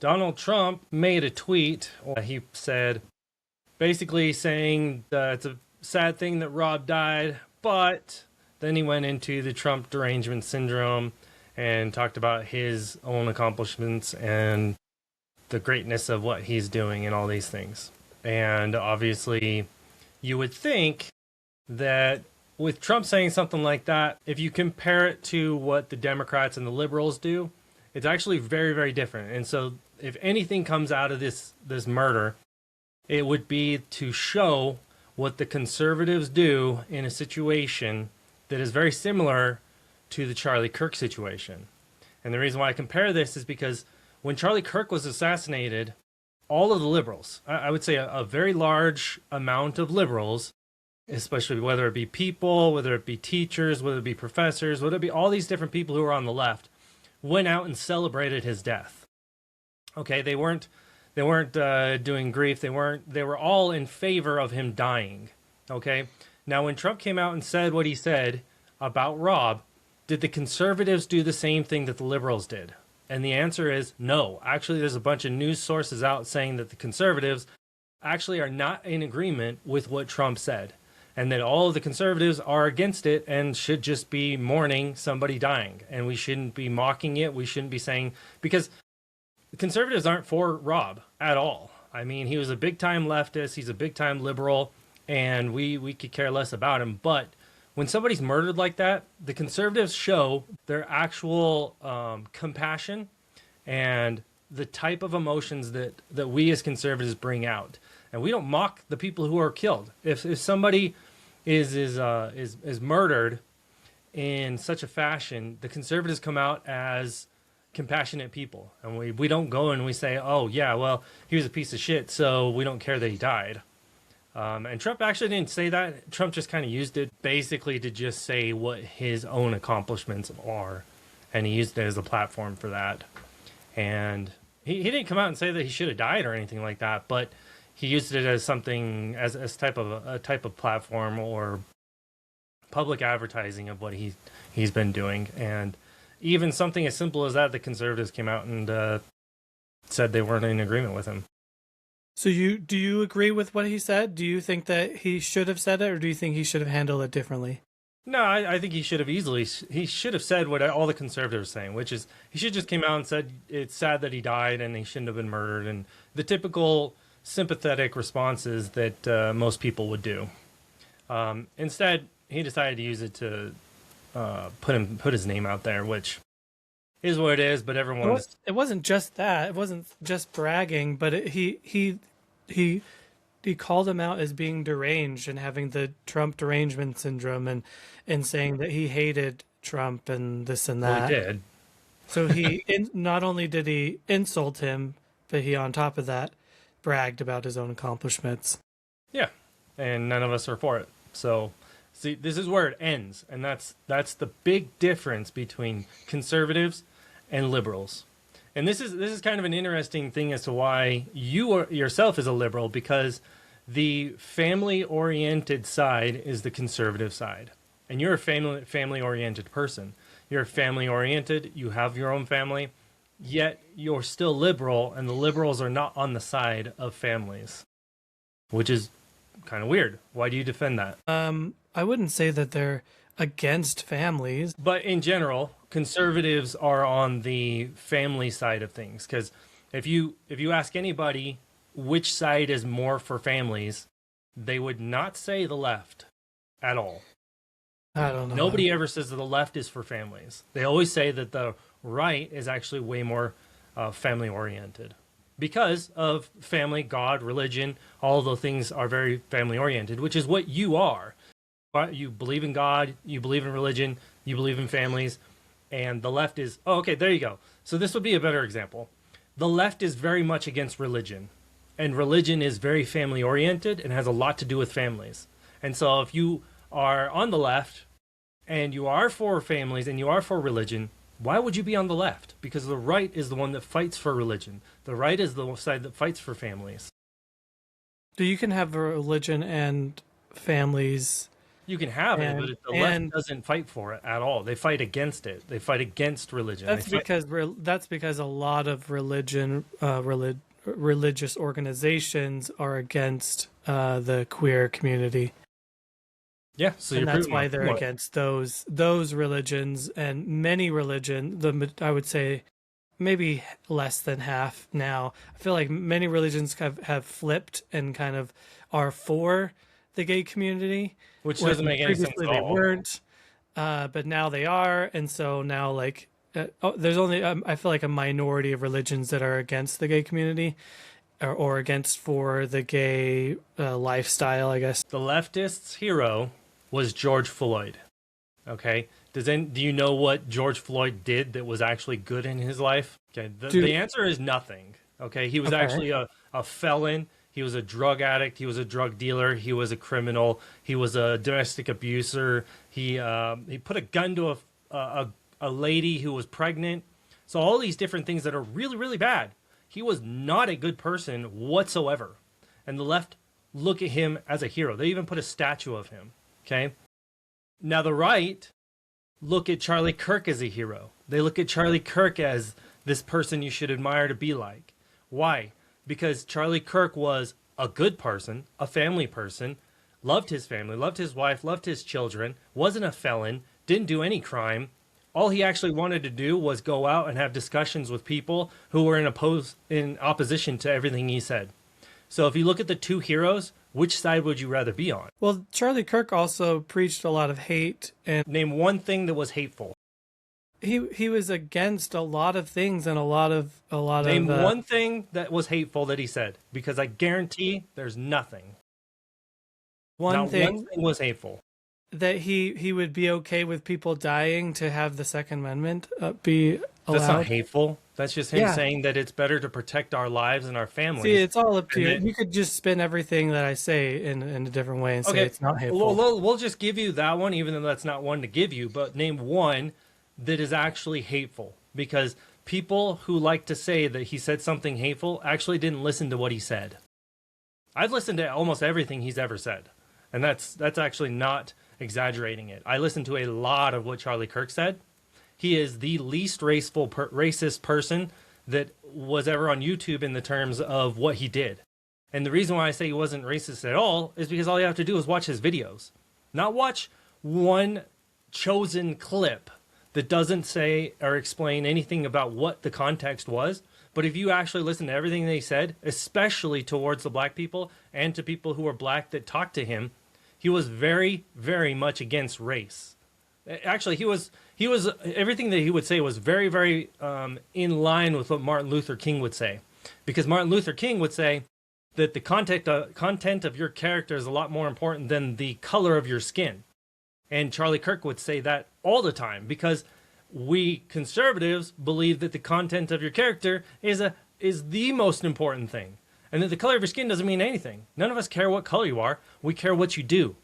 Donald Trump made a tweet. He said, basically saying that it's a sad thing that Rob died, but then he went into the Trump derangement syndrome and talked about his own accomplishments and the greatness of what he's doing and all these things. And obviously, you would think that with Trump saying something like that, if you compare it to what the Democrats and the liberals do, it's actually very, very different. And so if anything comes out of this murder, it would be to show what the conservatives do in a situation that is very similar to the Charlie Kirk situation. And the reason why I compare this is because when Charlie Kirk was assassinated, all of the liberals, I would say a very large amount of liberals, especially whether it be people, whether it be teachers, whether it be professors, whether it be all these different people who are on the left, went out and celebrated his death. Okay, they weren't doing grief. They were all in favor of him dying. Okay, now when Trump came out and said what he said about Rob, did the conservatives do the same thing that the liberals did? And the answer is no. Actually, there's a bunch of news sources out saying that the conservatives actually are not in agreement with what Trump said, and that all of the conservatives are against it and should just be mourning somebody dying. And we shouldn't be mocking it. We shouldn't be saying, because the conservatives aren't for Rob at all. I mean, he was a big-time leftist. He's a big-time liberal, and we could care less about him. But when somebody's murdered like that, the conservatives show their actual compassion and the type of emotions that we as conservatives bring out. And we don't mock the people who are killed. If somebody is murdered in such a fashion, the conservatives come out as compassionate people, and we don't go and we say, oh yeah, well, he was a piece of shit, so we don't care that he died. And Trump actually didn't say that. Trump just kind of used it basically to just say what his own accomplishments are, and he used it as a platform for that. And he didn't come out and say that he should have died or anything like that, but he used it as something, as a type of platform or public advertising of what he's been doing. And even something as simple as that, the conservatives came out and said they weren't in agreement with him. So do you agree with what he said? Do you think that he should have said it, or do you think he should have handled it differently? No, I think he should have said what all the conservatives are saying, which is he should just came out and said it's sad that he died and he shouldn't have been murdered, and the typical sympathetic responses that most people would do. Instead, he decided to use it to put his name out there, which is what it is. But it wasn't just that. It wasn't just bragging, but he called him out as being deranged and having the Trump derangement syndrome, and saying that he hated Trump and this and that. Well, he did. So he not only did he insult him, but he on top of that bragged about his own accomplishments. Yeah, and none of us are for it. So, see, this is where it ends, and that's the big difference between conservatives and liberals. And this is kind of an interesting thing as to why you yourself is a liberal, because the family-oriented side is the conservative side, and you're a family-oriented person. You're family-oriented. You have your own family. Yet you're still liberal, and the liberals are not on the side of families, which is kind of weird. Why do you defend that? I wouldn't say that they're against families, but in general, conservatives are on the family side of things. Because if you ask anybody which side is more for families, they would not say the left at all. I don't know. Nobody ever says that the left is for families. They always say that the right is actually way more family oriented, because of family, God, religion. All of those things are very family oriented, which is what you are. You believe in God, you believe in religion, you believe in families, and the left is, oh, okay, there you go. So this would be a better example. The left is very much against religion, and religion is very family oriented and has a lot to do with families. And so if you are on the left and you are for families and you are for religion, why would you be on the left? Because the right is the one that fights for religion. The right is the side that fights for families. You can have a religion and families You can have it, but the left and doesn't fight for it at all. They fight against it. They fight against religion. that's because a lot of religious organizations are against the queer community. Yeah, so And you're that's proving why my they're point. against those religions, and many religions. I would say maybe less than half now. I feel like many religions have flipped and kind of are for the gay community, Which where doesn't make any sense previously at they all. weren't, but now they are, and so now like there's only I feel like a minority of religions that are against the gay community, or against for the gay lifestyle, I guess. The leftists' hero was George Floyd. Okay, do you know what George Floyd did that was actually good in his life? Okay, the answer is nothing. Okay, he was Okay. actually a felon. He was a drug addict. He was a drug dealer. He was a criminal. He was a domestic abuser. He put a gun to a lady who was pregnant. So all these different things that are really, really bad. He was not a good person whatsoever. And the left look at him as a hero. They even put a statue of him. Okay. Now the right look at Charlie Kirk as a hero. They look at Charlie Kirk as this person you should admire to be like. Why? Because Charlie Kirk was a good person, a family person, loved his family, loved his wife, loved his children, wasn't a felon, didn't do any crime. All he actually wanted to do was go out and have discussions with people who were in opposition to everything he said. So if you look at the two heroes, which side would you rather be on? Well, Charlie Kirk also preached a lot of hate, and Name one thing that was hateful. he was against a lot of things, and a lot of Name one thing that was hateful that he said, because I guarantee there's nothing. Not thing one thing was hateful. that he would be okay with people dying to have the Second Amendment be allowed. That's not hateful. That's just him Yeah. saying that it's better to protect our lives and our families. See, it's all up to you. And then- You could just spin everything that I say in a different way and say it's not hateful. We'll just give you that one, even though that's not one to give you. But name one that is actually hateful, because people who like to say that he said something hateful actually didn't listen to what he said. I've listened to almost everything he's ever said, and that's actually not exaggerating it. I listened to a lot of what Charlie Kirk said. He is the least racist person that was ever on YouTube in the terms of what he did. And the reason why I say he wasn't racist at all is because all you have to do is watch his videos. Not watch one chosen clip that doesn't say or explain anything about what the context was. But if you actually listen to everything they said, especially towards the black people and to people who are black that talked to him, he was very, very much against race. Actually, he was everything that he would say was very, very in line with what Martin Luther King would say, because Martin Luther King would say that the content of your character is a lot more important than the color of your skin, and Charlie Kirk would say that all the time, because we conservatives believe that the content of your character is the most important thing, and that the color of your skin doesn't mean anything. None of us care what color you are; we care what you do.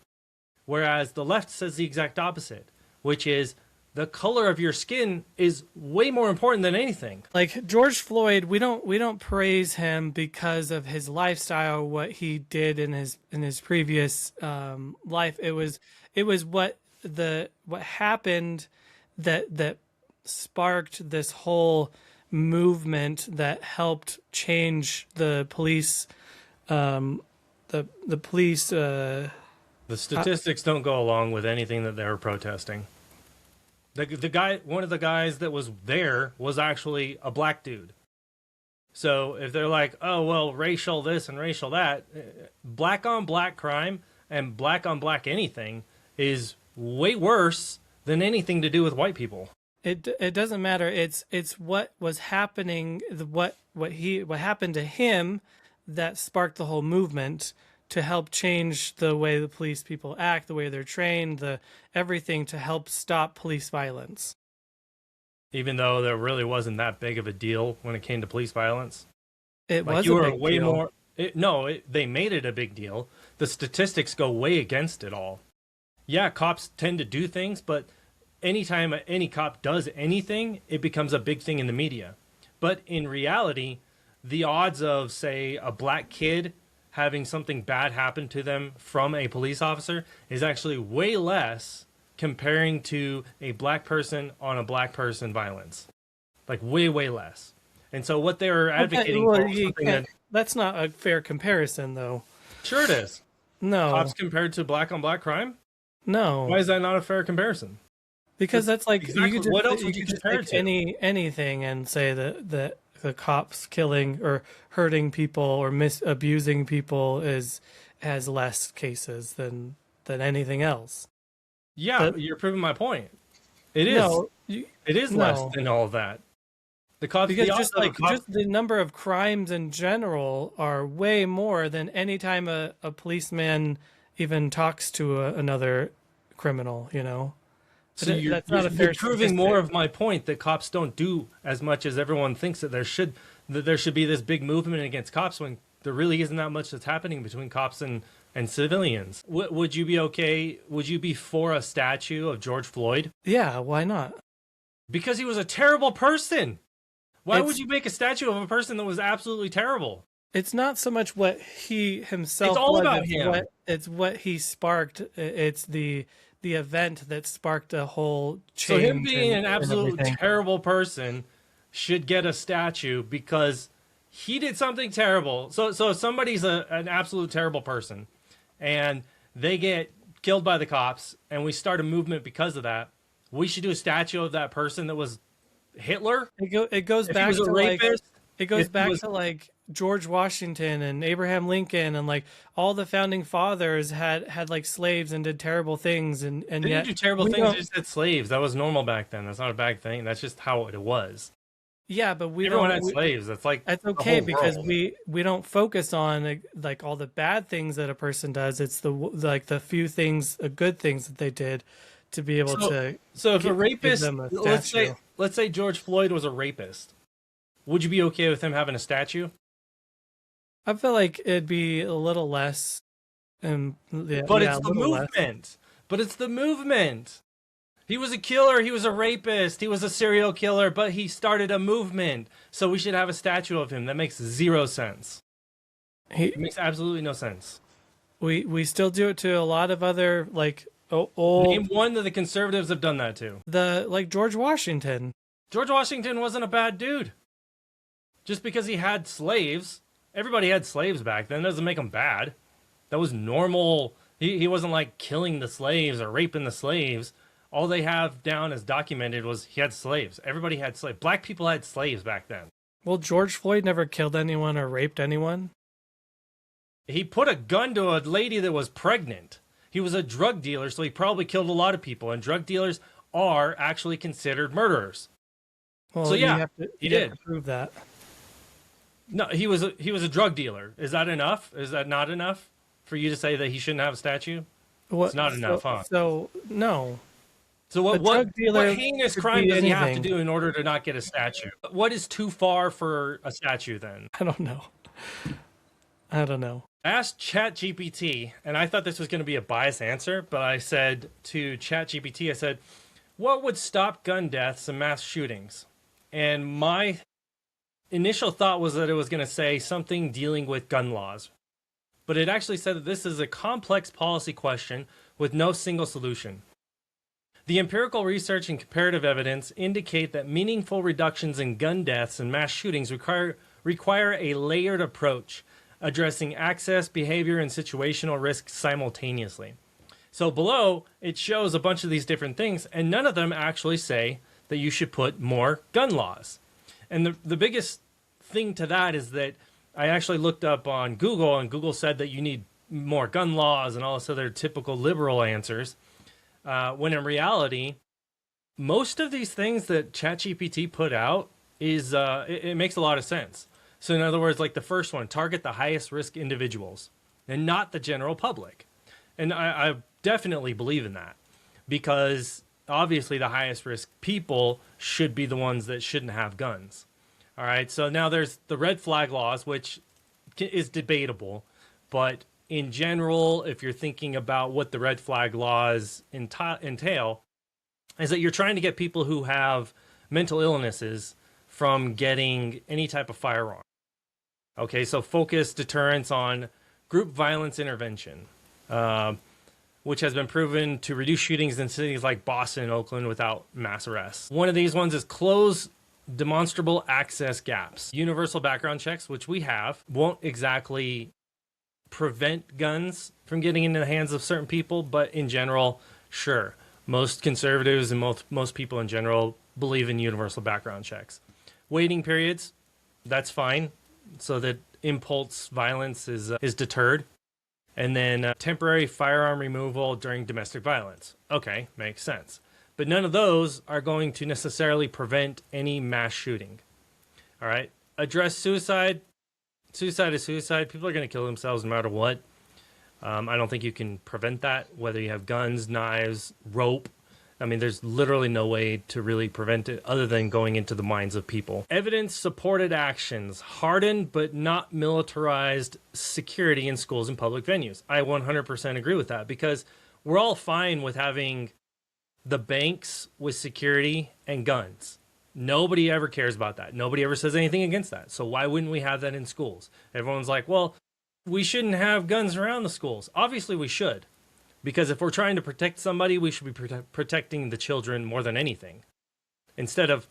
Whereas the left says the exact opposite, which is the color of your skin is way more important than anything. Like George Floyd, we don't praise him because of his lifestyle, what he did in his previous life. It was what happened that sparked this whole movement that helped change the police, the police. The statistics don't go along with anything that they were protesting. The guy, one of the guys that was there was actually a black dude. So if they're like, oh, well, racial this and racial that, black on black crime and black on black anything is way worse than anything to do with white people. It doesn't matter. It's what was happening, what happened to him that sparked the whole movement to help change the way the police people act, the way they're trained, everything to help stop police violence. Even though there really wasn't that big of a deal when it came to police violence. It Like was you a were big way deal. more. They made it a big deal. The statistics go way against it all. Yeah, cops tend to do things, but anytime any cop does anything, it becomes a big thing in the media. But in reality, the odds of, say, a black kid having something bad happen to them from a police officer is actually way less comparing to a black person on a black person violence. Like way, way less. And so what they were advocating for was something that... That's not a fair comparison, though. Sure it is. No. Cops compared to black on black crime? No. Why is that not a fair comparison? Because that's like... Exactly. You could just, what else would you compare it to? Anything and say that the cops killing or hurting people or abusing people has less cases than anything else. Yeah, but you're proving my point. It is. No, it is less than all of that. The cops, because just the number of crimes in general are way more than any time a policeman even talks to another criminal. You know. So that's not a fair. You're proving more of my point that cops don't do as much as everyone thinks that there should. That there should be this big movement against cops when there really isn't that much that's happening between cops and civilians. Would you be okay? Would you be for a statue of George Floyd? Yeah, why not? Because he was a terrible person. Why would you make a statue of a person that was absolutely terrible? It's not so much what he himself. It's all about him. It's what he sparked. It's the event that sparked a whole change. So him being an absolute terrible person should get a statue because he did something terrible. So if somebody's an absolute terrible person and they get killed by the cops and we start a movement because of that, we should do a statue of that person that was Hitler. It goes back to like George Washington and Abraham Lincoln and like all the founding fathers had like slaves and did terrible things and they didn't do terrible things. They just had slaves. That was normal back then. That's not a bad thing. That's just how it was. Yeah, but everyone had slaves. That's okay because we don't focus on like all the bad things that a person does. It's the few things, good things that they did to be able to. So if a rapist, let's say George Floyd was a rapist, would you be okay with him having a statue? I feel like it'd be a little less. But it's the movement. But it's the movement. He was a killer. He was a rapist. He was a serial killer, but he started a movement. So we should have a statue of him. That makes zero sense. It makes absolutely no sense. We still do it to a lot of other like old. Name one that the conservatives have done that to. Like George Washington. George Washington wasn't a bad dude. Just because he had slaves, everybody had slaves back then. Doesn't make him bad. That was normal. He wasn't like killing the slaves or raping the slaves. All they have down as documented was he had slaves. Everybody had slaves. Black people had slaves back then. Well, George Floyd never killed anyone or raped anyone. He put a gun to a lady that was pregnant. He was a drug dealer, so he probably killed a lot of people. And drug dealers are actually considered murderers. Well, so yeah, he did prove that. No, he was a drug dealer. Is that enough? Is that not enough for you to say that he shouldn't have a statue? It's not enough, huh? So no. So what heinous crime does he have to do in order to not get a statue? What is too far for a statue then? I don't know. I asked ChatGPT, and I thought this was going to be a biased answer, but I said to ChatGPT, I said, what would stop gun deaths and mass shootings? And my initial thought was that it was going to say something dealing with gun laws. But it actually said that this is a complex policy question with no single solution. The empirical research and comparative evidence indicate that meaningful reductions in gun deaths and mass shootings require a layered approach, addressing access, behavior, and situational risks simultaneously. So below, it shows a bunch of these different things, and none of them actually say that you should put more gun laws. And the biggest thing to that is that I actually looked up on Google, and Google said that you need more gun laws and all this other typical liberal answers. When in reality, most of these things that ChatGPT put out is it makes a lot of sense. So in other words, like the first one, target the highest risk individuals and not the general public. And I definitely believe in that because obviously the highest risk people should be the ones that shouldn't have guns. All right, so now there's the red flag laws, which is debatable, but in general, if you're thinking about what the red flag laws entail, is that you're trying to get people who have mental illnesses from getting any type of firearm. Okay, so focus deterrence on group violence intervention, which has been proven to reduce shootings in cities like Boston and Oakland without mass arrests. One of these ones is close demonstrable access gaps. Universal background checks, which we have, won't exactly prevent guns from getting into the hands of certain people, but in general, sure. Most conservatives and most people in general believe in universal background checks. Waiting periods, that's fine, so that impulse violence is deterred. And then temporary firearm removal during domestic violence. Okay, makes sense. But none of those are going to necessarily prevent any mass shooting. All right? Address suicide. Suicide is suicide. People are going to kill themselves no matter what. I don't think you can prevent that, whether you have guns, knives, rope. I mean, there's literally no way to really prevent it other than going into the minds of people. Evidence-supported actions. Hardened but not militarized security in schools and public venues. I 100% agree with that, because we're all fine with having the banks with security and guns. Nobody ever cares about that. Nobody ever says anything against that. So why wouldn't we have that in schools? Everyone's like, well, we shouldn't have guns around the schools. Obviously we should. Because if we're trying to protect somebody, we should be protecting the children more than anything. Instead of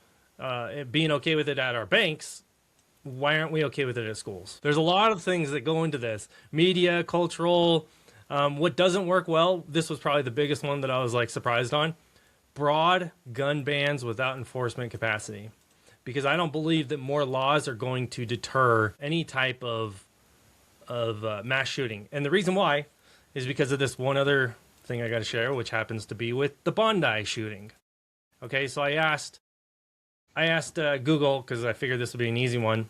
being okay with it at our banks, why aren't we okay with it at schools? There's a lot of things that go into this. Media, cultural. What doesn't work well, this was probably the biggest one that I was like surprised on. Broad gun bans without enforcement capacity. Because I don't believe that more laws are going to deter any type of mass shooting. And the reason why is because of this one other thing I got to share, which happens to be with the Bondi shooting. Okay, so I asked Google, because I figured this would be an easy one.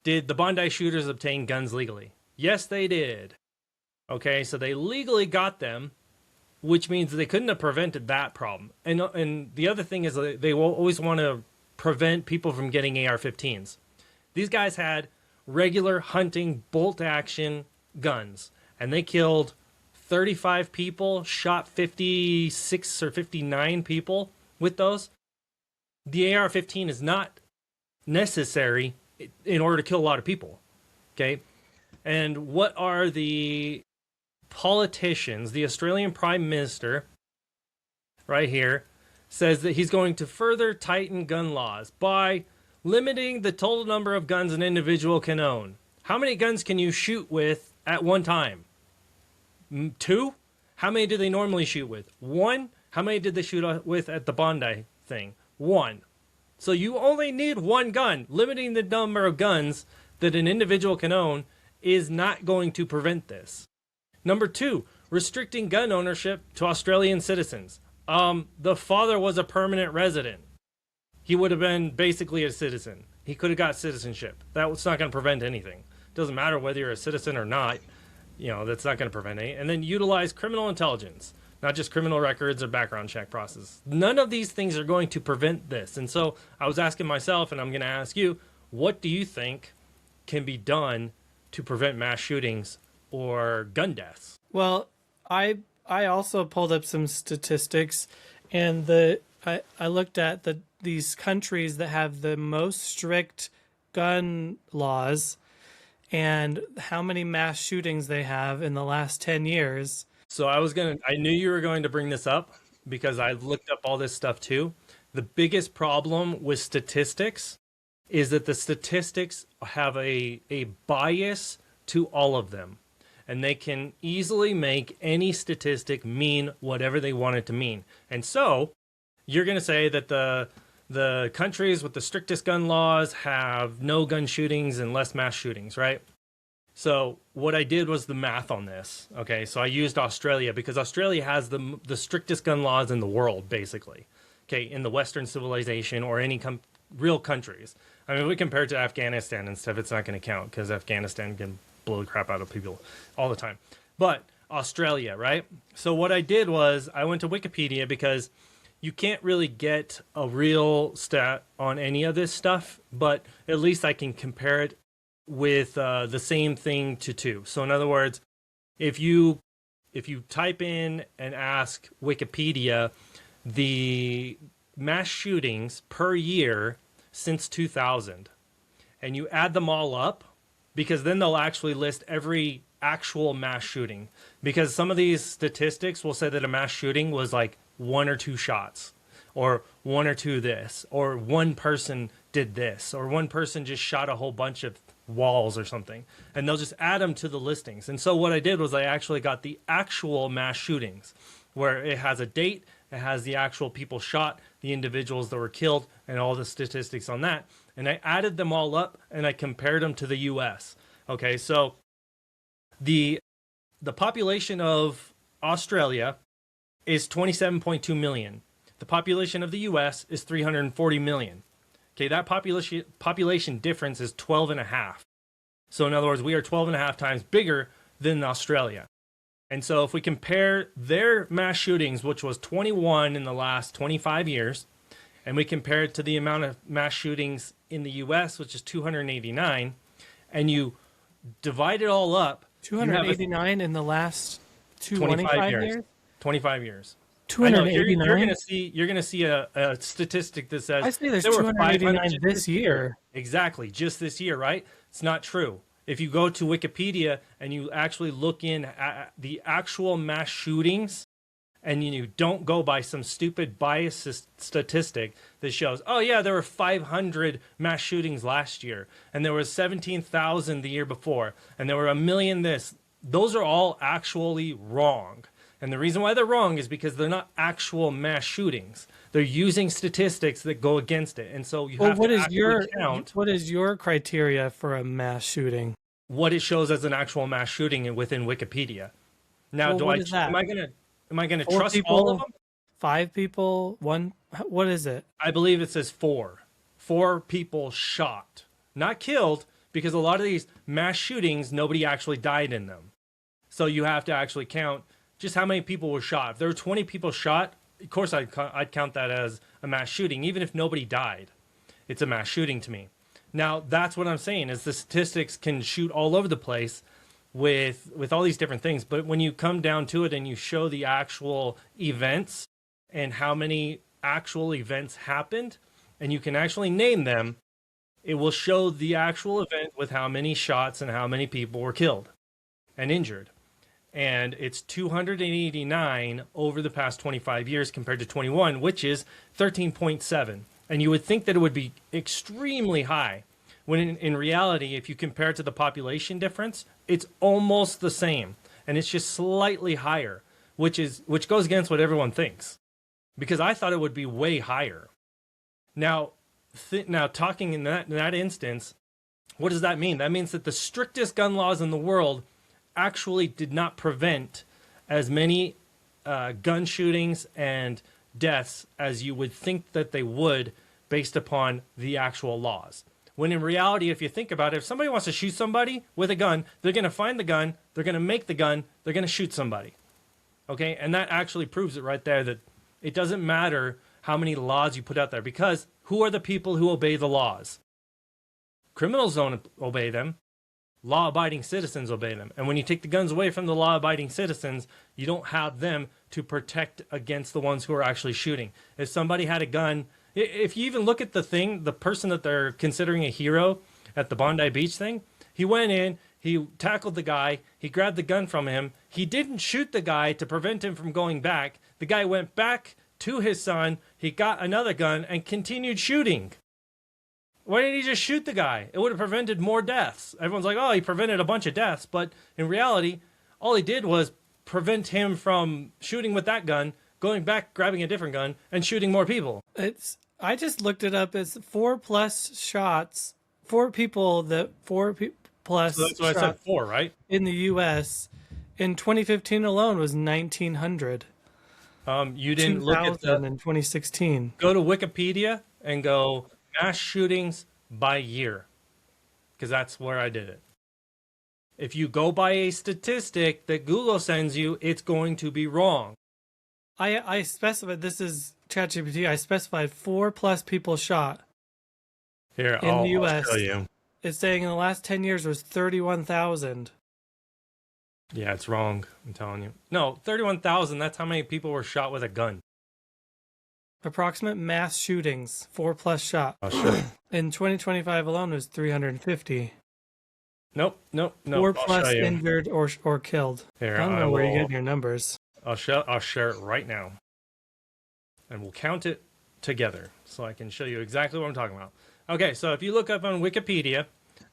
Did the Bondi shooters obtain guns legally? Yes, they did. Okay, so they legally got them, which means they couldn't have prevented that problem. And the other thing is they will always want to prevent people from getting AR-15s. These guys had regular hunting bolt-action guns. And they killed 35 people, shot 56 or 59 people with those. The AR-15 is not necessary in order to kill a lot of people. Okay? And what are the politicians? The Australian Prime Minister, right here, says that he's going to further tighten gun laws by limiting the total number of guns an individual can own. How many guns can you shoot with at one time? 2? How many do they normally shoot with? 1? How many did they shoot with at the Bondi thing? 1. So you only need 1 gun. Limiting the number of guns that an individual can own is not going to prevent this. Number 2, restricting gun ownership to Australian citizens. The father was a permanent resident. He would have been basically a citizen. He could have got citizenship. That's not going to prevent anything. Doesn't matter whether you're a citizen or not. You know, that's not going to prevent any. And then utilize criminal intelligence, not just criminal records or background check process. None of these things are going to prevent this. And so I was asking myself, and I'm going to ask you, what do you think can be done to prevent mass shootings or gun deaths? Well, I also pulled up some statistics, and I looked at these countries that have the most strict gun laws and how many mass shootings they have in the last 10 years. So I knew you were going to bring this up because I've looked up all this stuff too. The biggest problem with statistics is that the statistics have a bias to all of them. And they can easily make any statistic mean whatever they want it to mean. And so you're going to say that the countries with the strictest gun laws have no gun shootings and less mass shootings, right? So what I did was the math on this. Okay, so I used Australia because Australia has the strictest gun laws in the world, basically. Okay, in the Western civilization or any real countries. I mean, if we compare it to Afghanistan and stuff, it's not going to count because Afghanistan can blow the crap out of people all the time. But Australia, right? So what I did was I went to Wikipedia because you can't really get a real stat on any of this stuff, but at least I can compare it with the same thing to 2. So in other words, if you type in and ask Wikipedia the mass shootings per year since 2000, and you add them all up, because then they'll actually list every actual mass shooting. Because some of these statistics will say that a mass shooting was like 1 or 2 shots, or 1 or 2 this, or one person did this, or one person just shot a whole bunch of walls or something. And they'll just add them to the listings. And so what I did was I actually got the actual mass shootings, where it has a date, it has the actual people shot, the individuals that were killed, and all the statistics on that. And I added them all up and I compared them to the US. Okay, so the population of Australia is 27.2 million. The population of the US is 340 million. Okay, that population difference is 12 and a half. So in other words, we are 12 and a half times bigger than Australia. And so if we compare their mass shootings, which was 21 in the last 25 years, and we compare it to the amount of mass shootings in the US, which is 289, and you divide it all up, 289 in the last 25 years? 25 years. 289? You're gonna see a statistic that says I say there's there were 289 this year. Exactly, just this year, right? It's not true. If you go to Wikipedia and you actually look in at the actual mass shootings, and you don't go by some stupid biased statistic that shows, oh yeah, there were 500 mass shootings last year, and there was 17,000 the year before, and there were 1 million this. Those are all actually wrong. And the reason why they're wrong is because they're not actual mass shootings. They're using statistics that go against it. And so you have to actually count what is your criteria for a mass shooting? What it shows as an actual mass shooting within Wikipedia. Now, am I going to trust people, all of them? 5 people, 1, what is it? I believe it says 4. 4 people shot, not killed, because a lot of these mass shootings, nobody actually died in them. So you have to actually count just how many people were shot. If there were 20 people shot, of course I'd count that as a mass shooting, even if nobody died. It's a mass shooting to me. Now, that's what I'm saying, is the statistics can shoot all over the place with all these different things. But when you come down to it and you show the actual events and how many actual events happened, and you can actually name them, it will show the actual event with how many shots and how many people were killed and injured. And it's 289 over the past 25 years compared to 21, which is 13.7. And you would think that it would be extremely high, when in reality, if you compare it to the population difference, it's almost the same. And it's just slightly higher, which goes against what everyone thinks. Because I thought it would be way higher. Now talking in that instance, what does that mean? That means that the strictest gun laws in the world actually did not prevent as many gun shootings and deaths as you would think that they would based upon the actual laws. When in reality, if you think about it, if somebody wants to shoot somebody with a gun, they're going to find the gun, they're going to make the gun, they're going to shoot somebody. Okay? And that actually proves it right there, that it doesn't matter how many laws you put out there, because who are the people who obey the laws? Criminals don't obey them. Law-abiding citizens obey them. And when you take the guns away from the law-abiding citizens, you don't have them to protect against the ones who are actually shooting. If somebody had a gun, if you even look at the person that they're considering a hero at the Bondi Beach thing, he went in, he tackled the guy, he grabbed the gun from him, he didn't shoot the guy to prevent him from going back. The guy went back to his son, he got another gun, and continued shooting. Why didn't he just shoot the guy? It would have prevented more deaths. Everyone's like, oh, he prevented a bunch of deaths. But in reality, all he did was prevent him from shooting with that gun, going back, grabbing a different gun, and shooting more people. I just looked it up. It's 4+ shots, 4 people that 4 plus. So that's what I said, 4, right? In the U.S. in 2015 alone was 1,900. You didn't look at in 2016. Go to Wikipedia and go mass shootings by year, because that's where I did it. If you go by a statistic that Google sends you, it's going to be wrong. I specified, this is ChatGPT, I specified 4+ people shot. Here, in the US. I'll show you. It's saying in the last 10 years was 31,000. Yeah, it's wrong, I'm telling you. No, 31,000, that's how many people were shot with a gun. Approximate mass shootings, 4+ shot. Oh, sure. In 2025 alone was 350. Nope. Four I'll plus show you. injured or killed. Here, I don't know where you're getting your numbers. I'll share it right now, and we'll count it together so I can show you exactly what I'm talking about. Okay, so if you look up on Wikipedia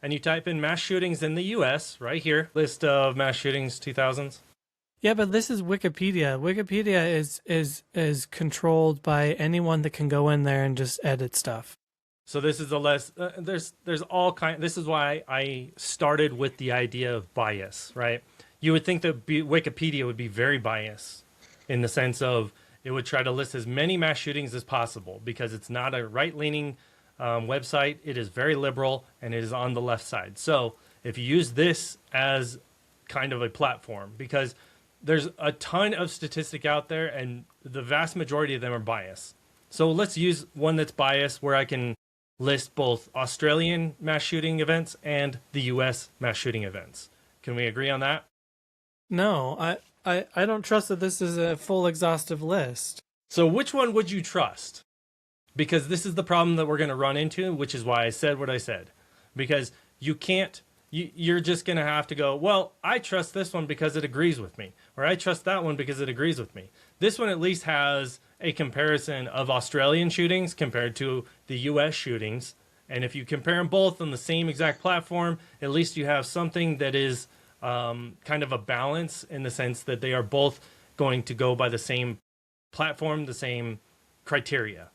and you type in mass shootings in the U.S. right here, list of mass shootings 2000s. Yeah, but this is Wikipedia. Wikipedia is controlled by anyone that can go in there and just edit stuff. So this is the less there's all kind. This is why I started with the idea of bias, right? You would think that Wikipedia would be very biased in the sense of it would try to list as many mass shootings as possible because it's not a right-leaning website. It is very liberal and it is on the left side. So if you use this as kind of a platform, because there's a ton of statistic out there and the vast majority of them are biased. So let's use one that's biased where I can list both Australian mass shooting events and the U.S. mass shooting events. Can we agree on that? No, I don't trust that this is a full exhaustive list. So which one would you trust? Because this is the problem that we're going to run into, which is why I said what I said. Because you can't, you're just going to have to go, well, I trust this one because it agrees with me. Or I trust that one because it agrees with me. This one at least has a comparison of Australian shootings compared to the U.S. shootings. And if you compare them both on the same exact platform, at least you have something that is kind of a balance in the sense that they are both going to go by the same platform, the same criteria.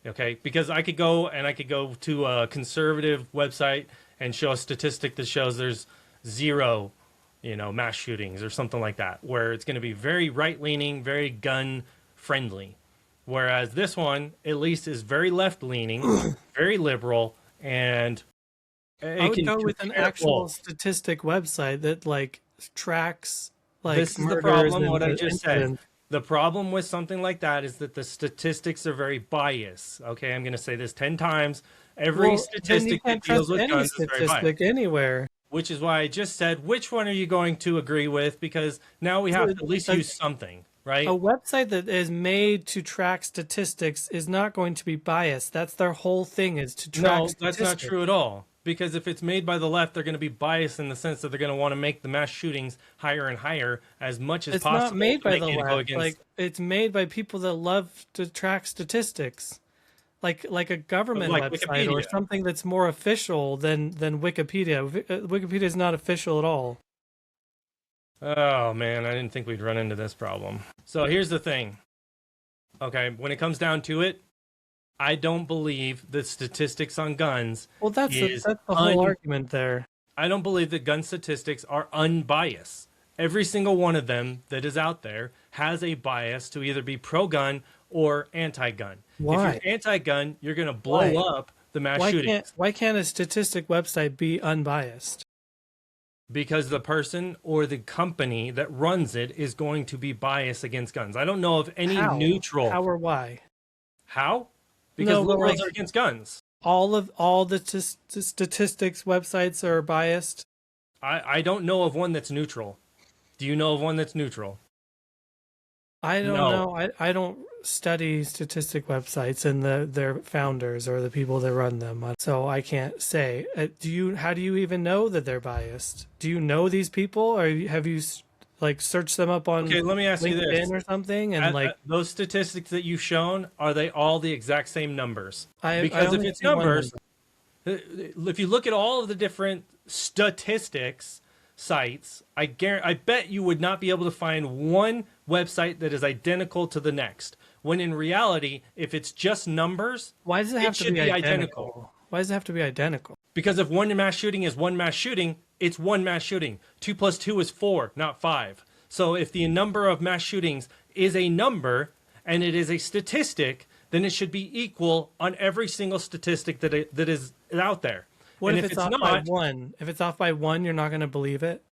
Okay, because I could go to a conservative website and show a statistic that shows there's 0, mass shootings or something like that, where it's going to be very right-leaning, very gun-friendly. Whereas this one, at least, is very left-leaning, very liberal, and I would go with an actual statistic website that tracks this is the problem. What I just said. The problem with something like that is that the statistics are very biased. Okay, I'm going to say this 10 times. Every statistic that deals with guns is very biased. Anywhere. Which is why I just said, which one are you going to agree with? Because now we have to at least use something, right? A website that is made to track statistics is not going to be biased. That's their whole thing, is to track statistics. That's not true at all. Because if it's made by the left, they're going to be biased in the sense that they're going to want to make the mass shootings higher and higher as much as possible. It's not made by the left. It's made by people that love to track statistics, like a government website Wikipedia. Or something that's more official than Wikipedia. Wikipedia is not official at all. Oh man, I didn't think we'd run into this problem. So here's the thing. Okay, when it comes down to it, I don't believe that statistics on guns. Well, that's the whole argument there. I don't believe that gun statistics are unbiased. Every single one of them that is out there has a bias to either be pro-gun or anti-gun. Why? If you're anti-gun, you're going to blow up the mass shootings. Why can't a statistic website be unbiased? Because the person or the company that runs it is going to be biased against guns. I don't know of any neutral. How or why? How? Because liberals are against guns. All the statistics websites are biased? I don't know of one that's neutral. Do you know of one that's neutral? I don't know. I don't study statistic websites and their founders or the people that run them, so I can't say. How do you even know that they're biased? Do you know these people, or have you search them up on let me ask you this. or something, and those statistics that you've shown, are they all the exact same numbers? Because if it's numbers, if you look at all of the different statistics sites, I bet you would not be able to find one website that is identical to the next. When in reality, if it's just numbers, why does it have to be identical? Why does it have to be identical? Because if one mass shooting is one mass shooting, it's one mass shooting. 2 + 2 is 4, not 5. So if the number of mass shootings is a number and it is a statistic, then it should be equal on every single statistic that is out there. What if it's off by 1? If it's off by 1, you're not going to believe it?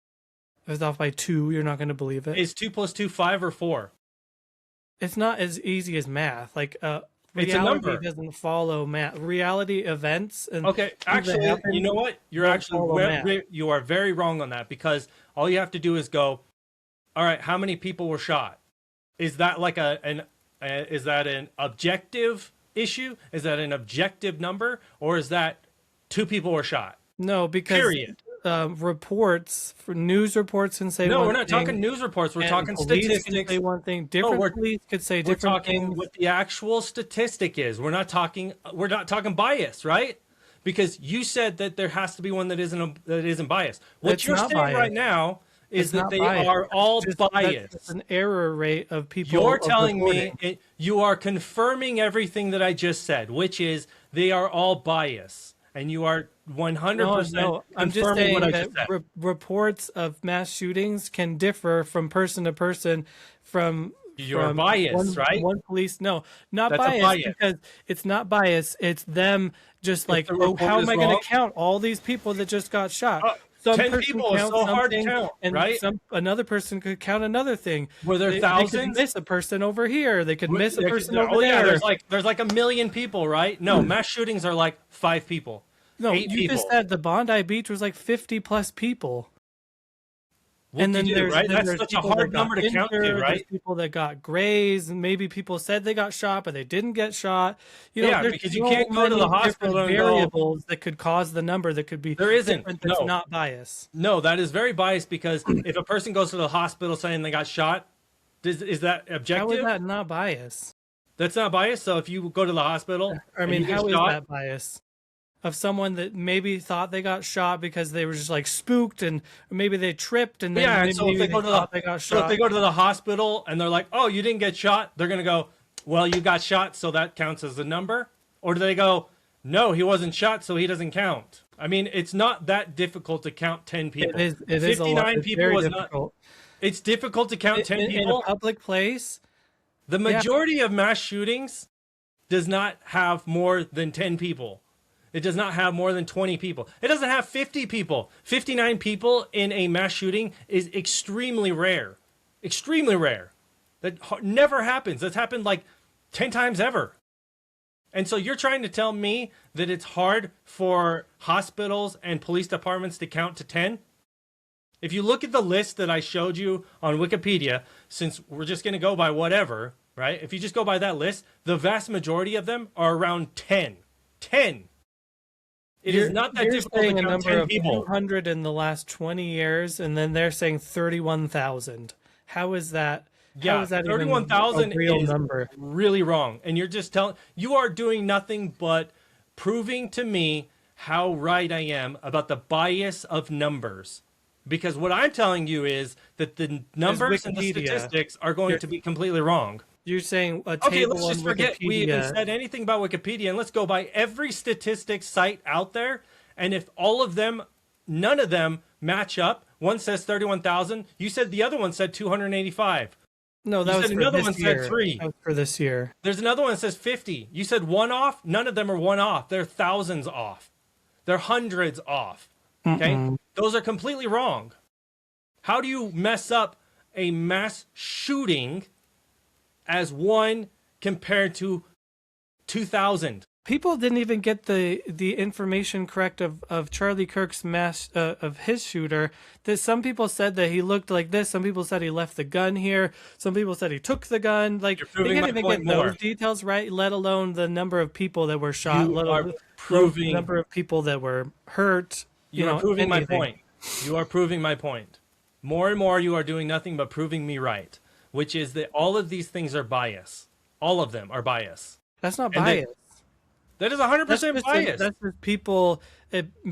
If it's off by 2, you're not going to believe it? Is 2 + 2 5 or 4? It's not as easy as math. It's a number. Reality doesn't follow math. Reality events and actually, you know what? You are very wrong on that, because all you have to do is go, all right, how many people were shot? Is that is that an objective issue? Is that an objective number, or is that 2 people were shot? No, because period. reports, for news reports can say No, one we're not thing, talking news reports. We're and talking police can statistics. say one thing. No, Different police could say we're different talking things. what the actual statistic is. We're not talking bias, right? Because you said that there has to be one that isn't biased. What It's you're not saying right biased. now is It's that not they biased. are all That's just biased. an error rate of people. You're of telling reporting. me you are confirming everything that I just said, which is they are all biased, and you are 100% No, I'm just confirming what saying I that just said. reports of mass shootings can differ from person to person. You're From biased, right? one police. No, not That's a biased, bias. because it's not biased. It's them just If like, the oh, report how am is I going wrong, to count all these people that just got shot? 10 Person people is counts so hard to something, count, and right? another person could count another thing. Were there They could thousands? miss a person over here. They could miss a person over Oh yeah, there. there's like a million people, right? No, mass shootings are like 5 people, No, 8 you just people. said the Bondi Beach was like 50 plus people. And then Whoop-de-doo, right? That's there's such a people that hard got number to count to, injured, there's right? people that got grazed, and maybe people said they got shot, but they didn't get shot. You know, Yeah, there's because you so can't go to the many hospital different and go, variables that could cause the number that could be there isn't. different. That's No. not bias. No, that is very biased because if a person goes to the hospital saying they got shot, is that How is objective? that not bias? That's not biased. So if you go to the hospital I and mean, you get how is shot, that bias? Of someone that maybe thought they got shot because they were just like spooked, and maybe they tripped, and then yeah. maybe And so if they go to thought they got so if shot. they go to the hospital and they're like, "Oh, you didn't get shot," they're gonna go, "Well, you got shot, so that counts as a number." Or do they go, "No, he wasn't shot, so he doesn't count"? I mean, it's not that difficult to count 10 people. It is a lot. 59 It's people very is not. difficult. It's difficult to count 10 In a people. public place. The majority of mass shootings does not have more than 10 people. It does not have more than 20 people. It doesn't have 50 people. 59 people in a mass shooting is extremely rare. Extremely rare. That never happens. That's happened like 10 times ever. And so you're trying to tell me that it's hard for hospitals and police departments to count to 10? If you look at the list that I showed you on Wikipedia, since we're just going to go by whatever, right? If you just go by that list, the vast majority of them are around 10. 10. It is not that You're difficult to saying a count number 10 of people. 200 in the last 20 years, and then they're saying 31,000. How is that? Yeah, how is that even 31,000 a real is number? really wrong. And you're just you are doing nothing but proving to me how right I am about the bias of numbers. Because what I'm telling you is that the numbers and the Wikipedia. statistics are going to be completely wrong. You're saying a Okay, table let's just on forget we even Wikipedia. said anything about Wikipedia and let's go by every statistics site out there. And if all of them, none of them match up, one says 31,000, you said the other one said 285. No, that You was said for another this one said year. 3. That was for this year. There's another one that says 50. You said one off. None of them are one off. They're thousands off. They're hundreds off. Okay? Those are completely wrong. How do you mess up a mass shooting as one compared to 2,000? People didn't even get the information correct of Charlie Kirk's mass of his shooter. That some people said that he looked like this. Some people said he left the gun here. Some people said he took the gun. Like, You're they proving can't my even point get more. those details right, let alone the number of people that were shot, You let are alone proving- the number of people that were hurt. You are proving my anything. point. You are proving my point. More and more, you are doing nothing but proving me right, which is that all of these things are bias. All of them are bias. That's not And they- bias. That is 100% bias. That's just people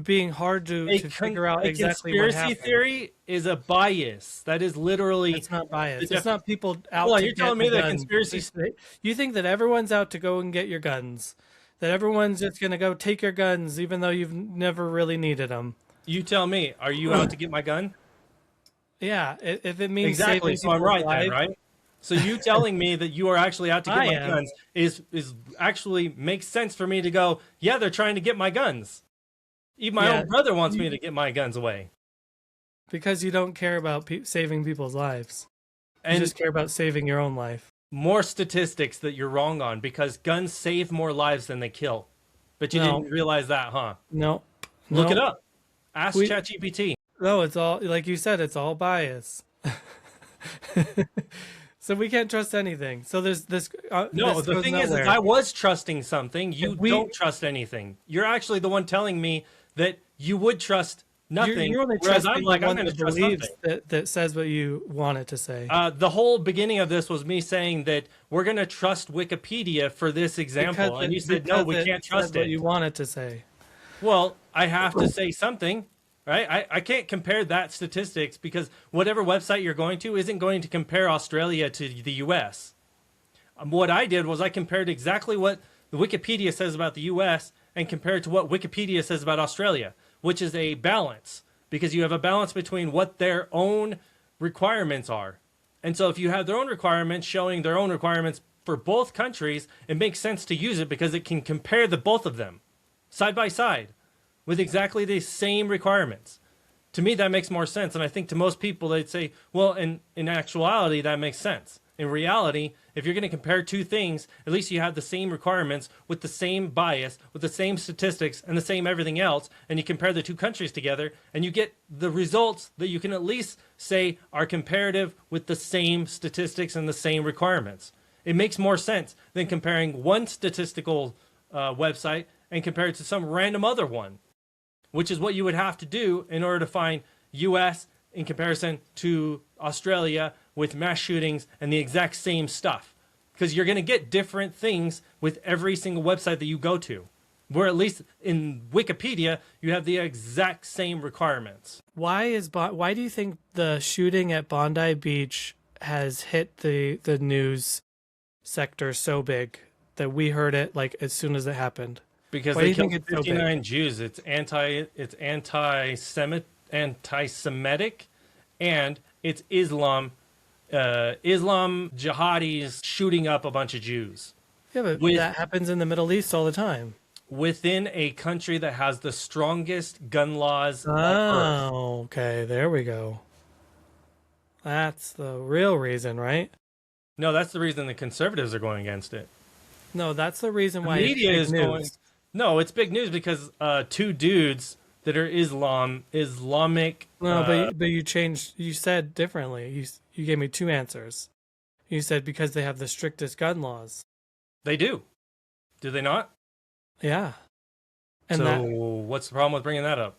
being hard to figure out exactly what conspiracy happened. theory is a bias. That is literally. It's not bias. the It's not people out Hold on, to you're get telling the me that guns. conspiracy- You think that everyone's out to go and get your guns? That everyone's just going to go take your guns even though you've never really needed them? You tell me. Are you out to get my gun? Yeah, if it means Exactly. saving So I'm people's right then, lives. right? So you telling me that you are actually out to get I my am. guns is actually makes sense for me to go, yeah, they're trying to get my guns. Even my Yeah. own brother wants me to get my guns away. Because you don't care about saving people's lives. You And just care about saving your own life. more statistics that you're wrong on because guns save more lives than they kill. But you No. didn't realize that, huh? No. Look No. it up. Ask We- ChatGPT. No, it's all, like you said, it's all bias. So we can't trust anything. So there's this. No, this the goes thing is nowhere. I was trusting something. You We- don't trust anything. You're actually the one telling me that you would trust nothing. You're only Whereas trusting I'm like, the I'm one going to that trust believes something. that says what you want it to say. The whole beginning of this was me saying that we're going to trust Wikipedia for this example, and you said no, Because we it can't says trust what it. you want it to say. Well, I have to say something, right? I can't compare that statistics because whatever website you're going to isn't going to compare Australia to the U.S. What I did was I compared exactly what the Wikipedia says about the U.S. and compared to what Wikipedia says about Australia, which is a balance because you have a balance between what their own requirements are. And so if you have their own requirements showing their own requirements for both countries, it makes sense to use it because it can compare the both of them side by side with exactly the same requirements. To me, that makes more sense. And I think to most people, they'd say, well, in actuality, that makes sense. In reality, if you're going to compare two things, at least you have the same requirements with the same bias, with the same statistics, and the same everything else, and you compare the two countries together, and you get the results that you can at least say are comparative with the same statistics and the same requirements. It makes more sense than comparing one statistical website and compare it to some random other one, which is what you would have to do in order to find U.S. in comparison to Australia with mass shootings and the exact same stuff. Because you're going to get different things with every single website that you go to. Where at least in Wikipedia, you have the exact same requirements. Why do you think the shooting at Bondi Beach has hit the news sector so big that we heard it like as soon as it happened? Because Why do they you think killed it's so big? 59 Jews. It's anti-Semitic, and it's Islam jihadis shooting up a bunch of Jews Yeah, but that happens in the Middle East all the time. within a country that has the strongest gun laws on earth. Oh, okay. There we go. That's the real reason, right? No, that's the reason the conservatives are going against it. No, that's the reason The why media it's is big going. news. No, it's big news because two dudes that are Islamic. No, but you changed. You said differently. You gave me two answers. You said because they have the strictest gun laws. They do. Do they not? Yeah, and So that what's the problem with bringing that up?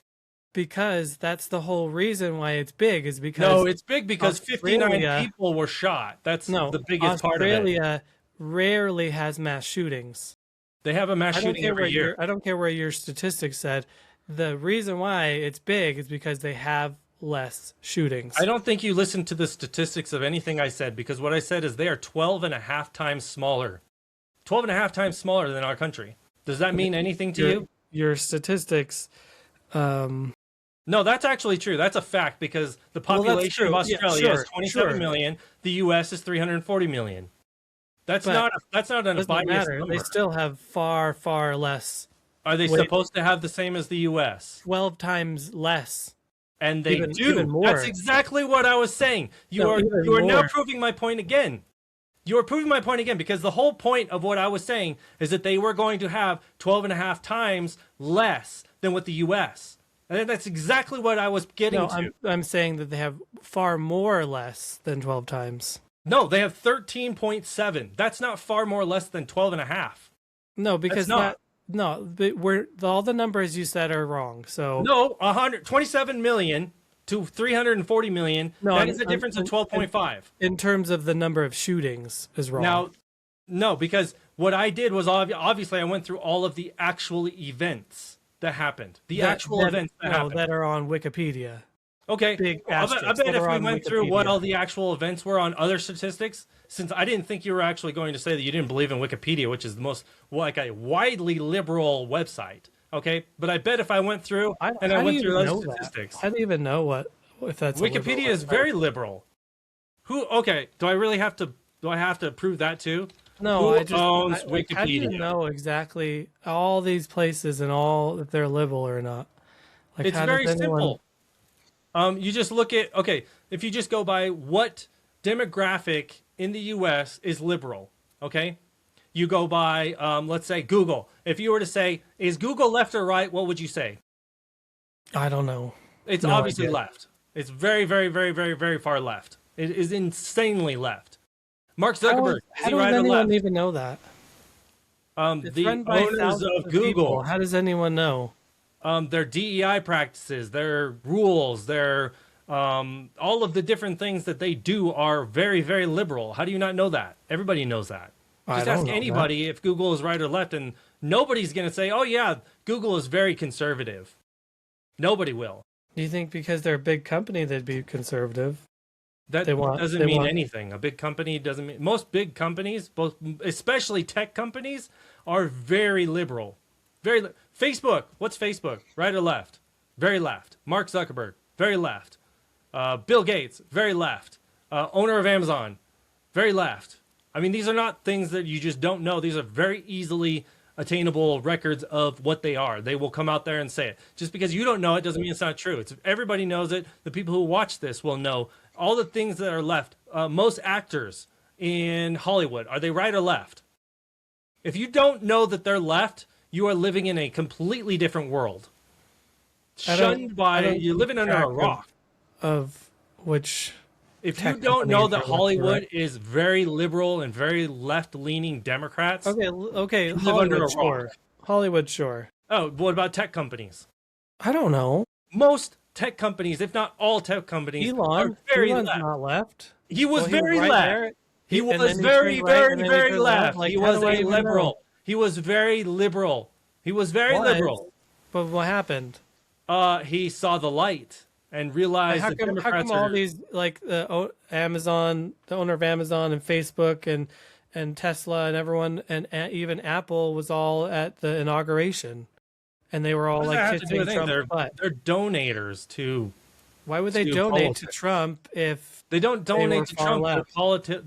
because that's the whole reason why it's big is because No, it's big because 59 Australia- people were shot. That's no, the biggest part of it. Australia rarely has mass shootings. They have a mass shooting every year. I don't care where your statistics said. The reason why it's big is because they have less shootings. I don't think you listened to the statistics of anything I said because what I said is they are 12 and a half times smaller. 12 and a half times smaller than our country. Does that mean anything to you? Your statistics. No, that's actually true. That's a fact because the Well, that's population of true. Yeah, Australia is sure, 27 million. The U.S. is 340 million. That's But not an doesn't unbiased matter. number. They still have far less. Are they Wait. supposed to have the same as the U.S.? 12 times less. And they Even do. more. That's exactly what I was saying. You No, are even you are now more. proving my point again. You are proving my point again because the whole point of what I was saying is that they were going to have 12 and a half times less than what the U.S. And that's exactly what I was getting No, to. I'm saying that they have far more or less than 12 times. No, they have 13.7. That's not far more or less than 12 and a half. No, because not. all the numbers you said are wrong. So No, 127 million to 340 million. No, That is a difference of 12.5. in terms of the number of shootings is wrong. Now, no, because what I did was obviously I went through all of the actual events that happened. The actual events that happened. that are on Wikipedia. Okay. Big I asterisks bet that if are we on went through what Wikipedia. all the actual events were on other statistics, since I didn't think you were actually going to say that you didn't believe in Wikipedia, which is the most like a widely liberal website. Okay, but I bet if I went through How I do went you through even those know that? statistics, How do you even know if that's a liberal Wikipedia is website? very liberal. Who? Okay, do I really have to? Do I have to prove that too? No, Who owns like, how do you Wikipedia? know exactly all these places and all if they're liberal or not? Like, It's how very does anyone- simple. You just look at if you just go by what demographic in the U.S. is liberal, okay? You go by let's say Google. If you were to say, is Google left or right? What would you say? I don't know. It's No obviously idea. left. It's very, very, very, very, very far left. It is insanely left. Mark How Zuckerberg, is how he does right or anyone left? even know that? It's The run by owners thousands of Google. people. How does anyone know? their DEI practices, their rules, their all of the different things that they do are very, very liberal. How do you not know that? Everybody knows that. I Just don't ask know anybody if Google is right or left, and nobody's going to say, oh, yeah, Google is very conservative. Nobody will. Do you think because they're a big company they'd be conservative? That doesn't mean anything. A big company doesn't mean... Most big companies, both especially tech companies, are very liberal. Facebook, what's Facebook? Right or left? Very left. Mark Zuckerberg, very left. Bill Gates, very left. Owner of Amazon, very left. I mean, these are not things that you just don't know. These are very easily attainable records of what they are. They will come out there and say it. Just because you don't know it doesn't mean it's not true. Everybody knows it. The people who watch this will know all the things that are left. Most actors in Hollywood, are they right or left? If you don't know that they're left, you are living in a completely different world. Shunned by, you're living under a rock. Of which... If you don't know that Hollywood is very liberal and very left-leaning Democrats, okay, Hollywood, sure. Hollywood, sure. Oh, what about tech companies? I don't know. Most tech companies, if not all tech companies, are very Elon's left. Not left. He was very left. He was very, very left. He was a liberal. He was very liberal. He was very liberal. But what happened? He saw the light and realized how come all these, like Amazon, the owner of Amazon and Facebook and Tesla and everyone and even Apple was all at the inauguration, and they were all like kissing Trump's butt. They're donators to. Why would they donate to Trump if they don't donate to Trump?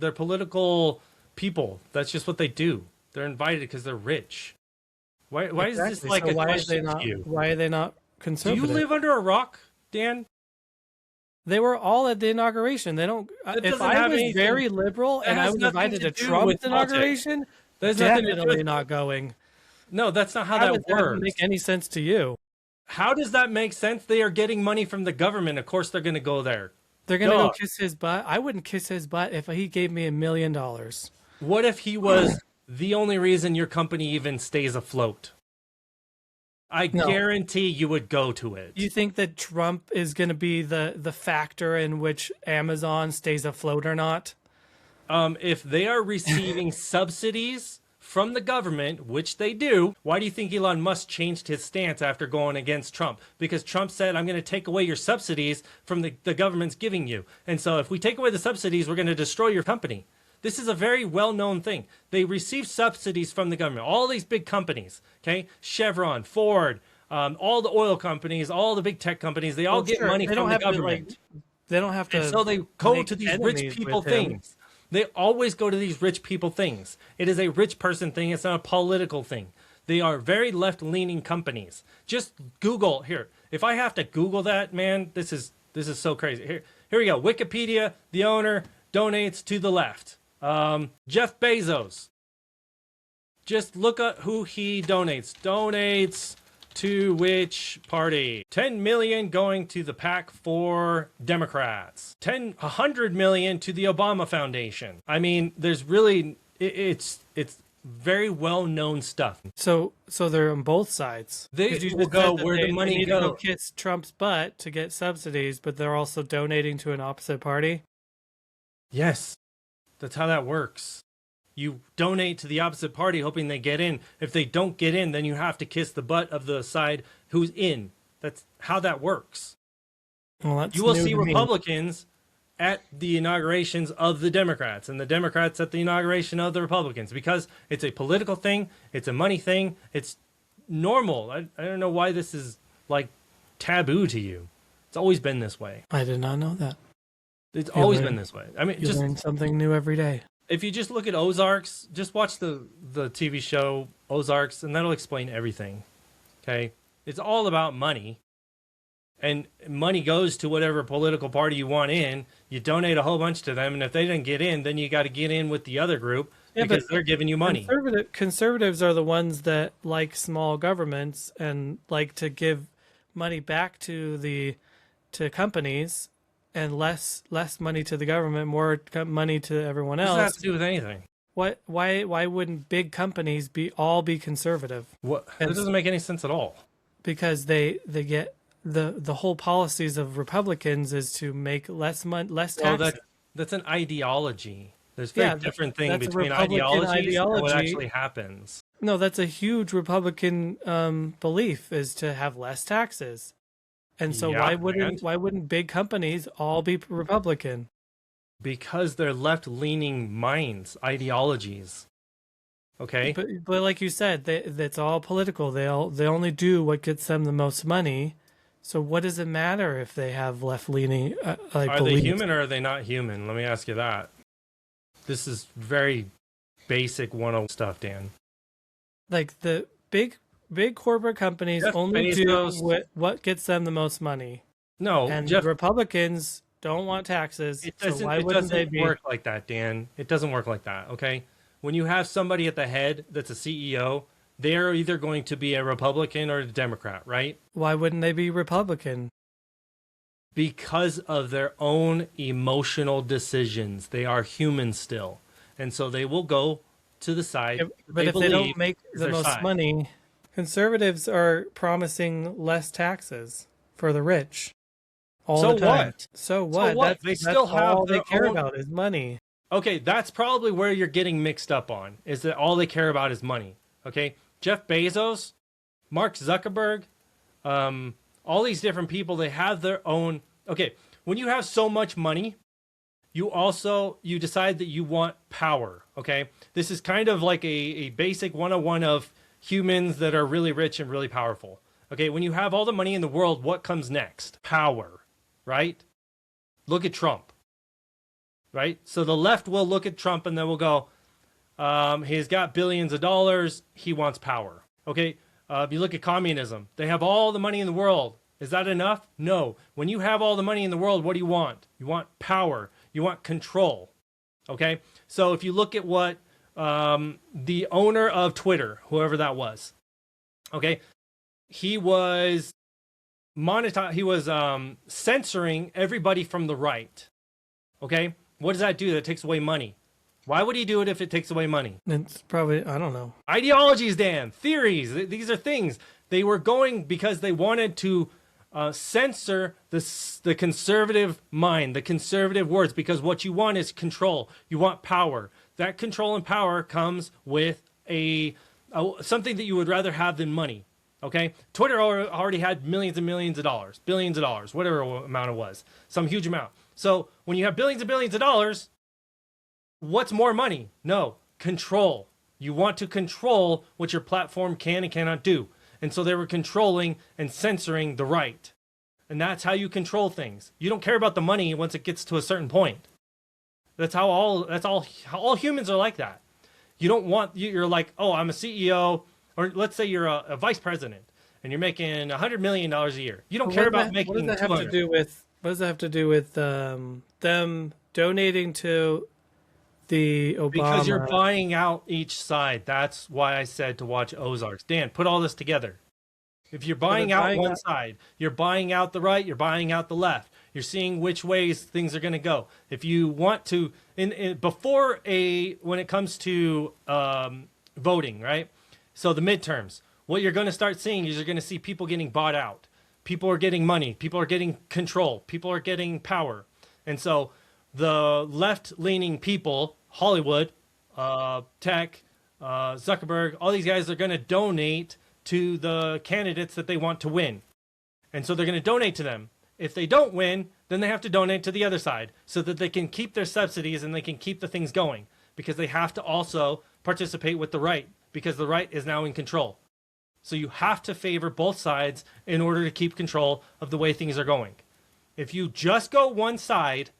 They're political people. That's just what they do. They're invited because they're rich. Why is this like a question to you? Why are they not conservative? Do you live under a rock, Dan? They were all at the inauguration. They don't. If I was very liberal and I was invited to Trump's inauguration, there's definitely not going. No, that's not how that works. That doesn't make any sense to you. How does that make sense? They are getting money from the government. Of course, they're going to go there. They're going to go kiss his butt. I wouldn't kiss his butt if he gave me $1 million. What if he was the only reason your company even stays afloat? I guarantee you would go to it. You think that Trump is going to be the factor in which Amazon stays afloat or not? If they are receiving subsidies from the government, which they do, why do you think Elon Musk changed his stance after going against Trump? Because Trump said, I'm going to take away your subsidies from the government's giving you. And so if we take away the subsidies, we're going to destroy your company. This is a very well-known thing. They receive subsidies from the government. All these big companies, okay? Chevron, Ford, all the oil companies, all the big tech companies, they all get money from the government. They don't have to. And so they go to these rich people things. They always go to these rich people things. It is a rich person thing. It's not a political thing. They are very left-leaning companies. Just Google here. If I have to Google that, man, this is so crazy. Here we go. Wikipedia, the owner donates to the left. Jeff Bezos. Just look at who he donates. Donates to which party? 10 million going to the PAC for Democrats. 100 million to the Obama Foundation. I mean, there's really it's very well-known stuff. So they're on both sides. They will go where the money goes. Go kiss Trump's butt to get subsidies, but they're also donating to an opposite party. Yes. That's how that works. You donate to the opposite party hoping they get in. If they don't get in, then you have to kiss the butt of the side who's in. That's how that works. Well, you will see Republicans at the inaugurations of the Democrats and the Democrats at the inauguration of the Republicans because it's a political thing. It's a money thing. It's normal. I don't know why this is like taboo to you. It's always been this way. I did not know that. It's always been this way. I mean, you learn something new every day. If you just look at Ozarks, just watch the TV show Ozarks, and that'll explain everything. Okay? It's all about money. And money goes to whatever political party you want in. You donate a whole bunch to them, and if they didn't get in, then you got to get in with the other group because they're giving you money. Conservatives are the ones that like small governments and like to give money back to companies. And less money to the government, more money to everyone else. What does that have to do with anything? Why wouldn't big companies all be conservative? That doesn't make any sense at all. because they get the whole policies of Republicans is to make less less Oh, taxes. that's an ideology. There's Yeah, very different thing that's a between Republican ideologies and what ideology. actually happens. No, that's a huge Republican belief is to have less taxes. And so Yeah, why wouldn't big companies all be Republican? because they're left-leaning minds, ideologies. Okay? But like you said, that's all political. They only do what gets them the most money. So what does it matter if they have left leaning like Are they beliefs? human or are they not human? Let me ask you that. This is very basic 101 stuff, Dan. Like the big corporate companies Jeff only Bezos- do what gets them the most money, No, and Jeff, Republicans don't want taxes. it So doesn't, why it wouldn't they doesn't be? work like that, Dan. It doesn't work like that, okay? When you have somebody at the head that's a CEO, they're either going to be a Republican or a Democrat, right? Why wouldn't they be Republican? Because of their own emotional decisions. They are human still. And so they will go to the side. But if they don't believe make is the their most side. money, conservatives are promising less taxes for the rich all So the time. what? So what? what? They still that's have all they their care own- about is money. Okay, that's probably where you're getting mixed up on, is that all they care about is money. Okay? Jeff Bezos, Mark Zuckerberg, all these different people, they have their own. Okay, when you have so much money, you decide that you want power. Okay? This is kind of like a basic 101 of humans that are really rich and really powerful. Okay, when you have all the money in the world, what comes next? Power, right? Look at Trump. Right? So the left will look at Trump and then will go, he's got billions of dollars. He wants power. Okay? If you look at communism, they have all the money in the world. Is that enough? No. When you have all the money in the world, what do you want? You want power. You want control. Okay? So if you look at what the owner of Twitter, whoever that was, okay, he was censoring everybody from the right. Okay? What does that do? That takes away money. Why would he do it if it takes away money? It's probably, I don't know. Ideologies, Dan. Theories. These are things. They were going because they wanted to censor the conservative mind, the conservative words, because what you want is control. You want power. That control and power comes with something that you would rather have than money. Okay? Twitter already had millions and millions of dollars, billions of dollars, whatever amount it was, some huge amount. So when you have billions and billions of dollars, what's more money? No, control. You want to control what your platform can and cannot do. And so they were controlling and censoring the right. And that's how you control things. You don't care about the money once it gets to a certain point. That's how all humans are like that. You don't want, you're like, oh, I'm a CEO, or let's say you're a vice president and you're making $100 million a year. You don't care about making What does that have to 200. do with? What does that have to do with them donating to the Obama? Because you're buying out each side. That's why I said to watch Ozarks. Dan, put all this together. If you're buying out one side, you're buying out the right, you're buying out the left. You're seeing which ways things are going to go. If you want to, when it comes to voting, right? So the midterms, what you're going to start seeing is you're going to see people getting bought out. People are getting money. People are getting control. People are getting power. And so the left-leaning people, Hollywood, tech, Zuckerberg, all these guys are going to donate to the candidates that they want to win. And so they're going to donate to them. If they don't win, then they have to donate to the other side so that they can keep their subsidies and they can keep the things going, because they have to also participate with the right, because the right is now in control. So you have to favor both sides in order to keep control of the way things are going. If you just go one side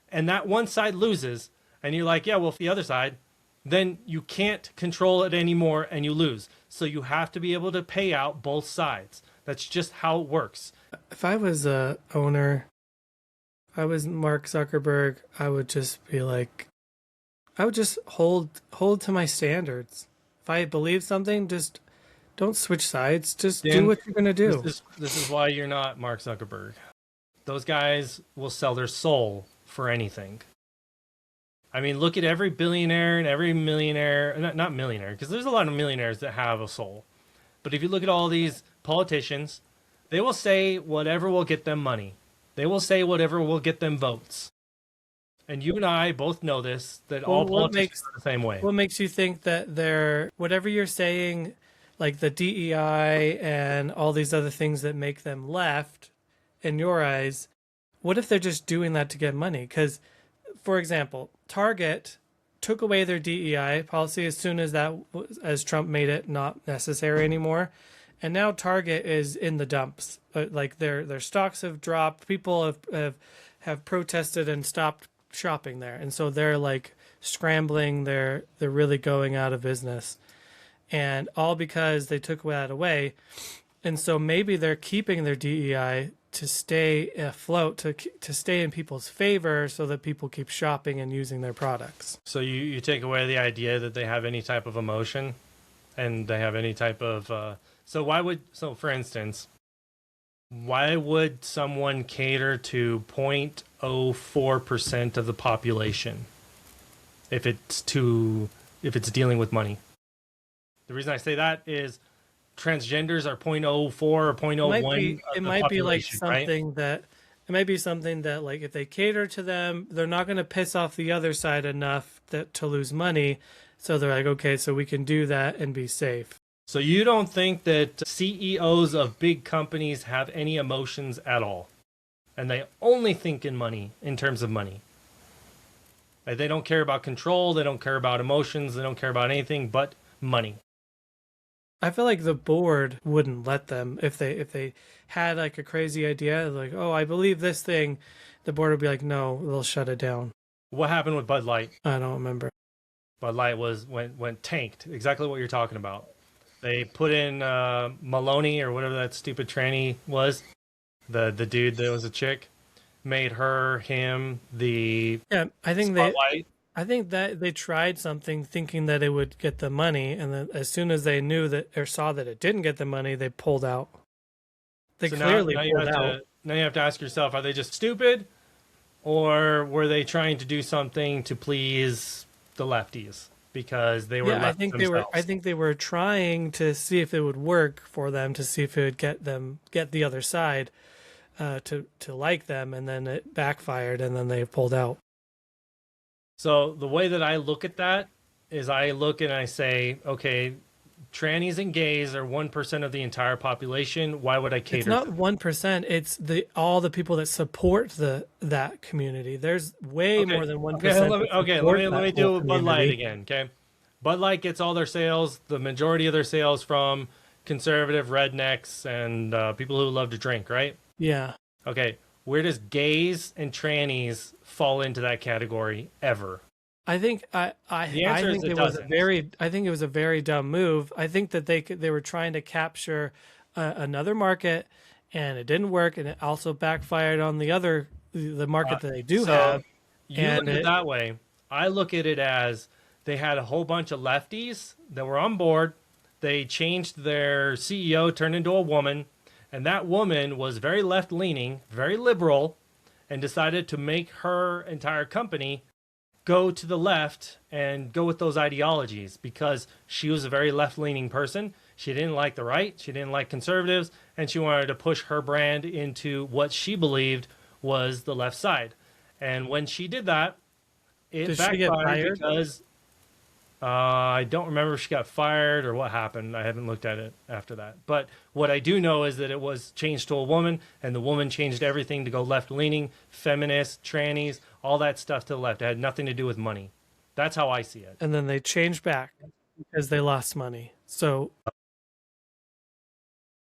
and that one side loses and you're like, yeah, well, the other side, then you can't control it anymore and you lose. So you have to be able to pay out both sides. That's just how it works. If I was a owner, I was Mark Zuckerberg, I would just be like, I would just hold to my standards. If I believe something, just don't switch sides. Just Dan, do what you're gonna do. This is why you're not Mark Zuckerberg. Those guys will sell their soul for anything. I mean, look at every billionaire and every millionaire, not millionaire, because there's a lot of millionaires that have a soul. But if you look at all these politicians, They will say whatever will get them money. They will say whatever will get them votes. And you and I both know this, that Well, all politicians are the same way. what makes you think that they're whatever you're saying, like the DEI and all these other things that make them left in your eyes? What if they're just doing that to get money? Because, for example, Target took away their DEI policy as soon as as Trump made it not necessary anymore, and now Target is in the dumps. Like their stocks have dropped. People have protested and stopped shopping there, and so they're like scrambling. They're really going out of business, and all because they took that away. And so maybe they're keeping their DEI to stay afloat, to stay in people's favor, so that people keep shopping and using their products. So you take away the idea that they have any type of emotion, and they have any type of so for instance, why would someone cater to 0.04% of the population if it's dealing with money? The reason I say that is transgenders are 0.04 or 0.01 It of the might be like population, right? something that it might be something that, like, if they cater to them, they're not going to piss off the other side enough to lose money. So they're like, okay, so we can do that and be safe. So you don't think that CEOs of big companies have any emotions at all, and they only think in money, in terms of money? Like, they don't care about control, they don't care about emotions, they don't care about anything but money. I feel like the board wouldn't let them if they had like a crazy idea, like, oh, I believe this thing. The board would be like, no, they'll shut it down. What happened with Bud Light? I don't remember. Bud Light went tanked. Exactly what you're talking about. They put in Maloney or whatever that stupid tranny was, the dude that was a chick, made him the spotlight. I think that they tried something thinking that it would get the money, and then as soon as they knew that or saw that it didn't get the money, they pulled out. They clearly pulled out. Now you have to ask yourself: are they just stupid, or were they trying to do something to please the lefties? Because they were I think themselves. I think they were trying to see if it would work for them, to see if it would get the other side to like them, and then it backfired, and then they pulled out. So the way that I look at that is I look and I say, okay, trannies and gays are 1% of the entire population. Why would I cater? It's not 1%. It's all the people that support that community. There's way more than 1%. Let me do Bud Light again. Okay, Bud Light gets all their sales, the majority of their sales, from conservative rednecks and people who love to drink, right? Yeah. Okay, where does gays and trannies fall into that category ever? I think I think it was a very dumb move. I think that they were trying to capture another market, and it didn't work, and it also backfired on the market that they do have. You look at it that way. I look at it as they had a whole bunch of lefties that were on board. They changed their CEO, turned into a woman, and that woman was very left-leaning, very liberal, and decided to make her entire company go to the left and go with those ideologies, because she was a very left-leaning person. She didn't like the right, she didn't like conservatives, and she wanted to push her brand into what she believed was the left side. And when she did that, it backfired because I don't remember if she got fired or what happened. I haven't looked at it after that. But what I do know is that it was changed to a woman, and the woman changed everything to go left-leaning, feminist, trannies, all that stuff to the left. It had nothing to do with money. That's how I see it. And then they changed back because they lost money. So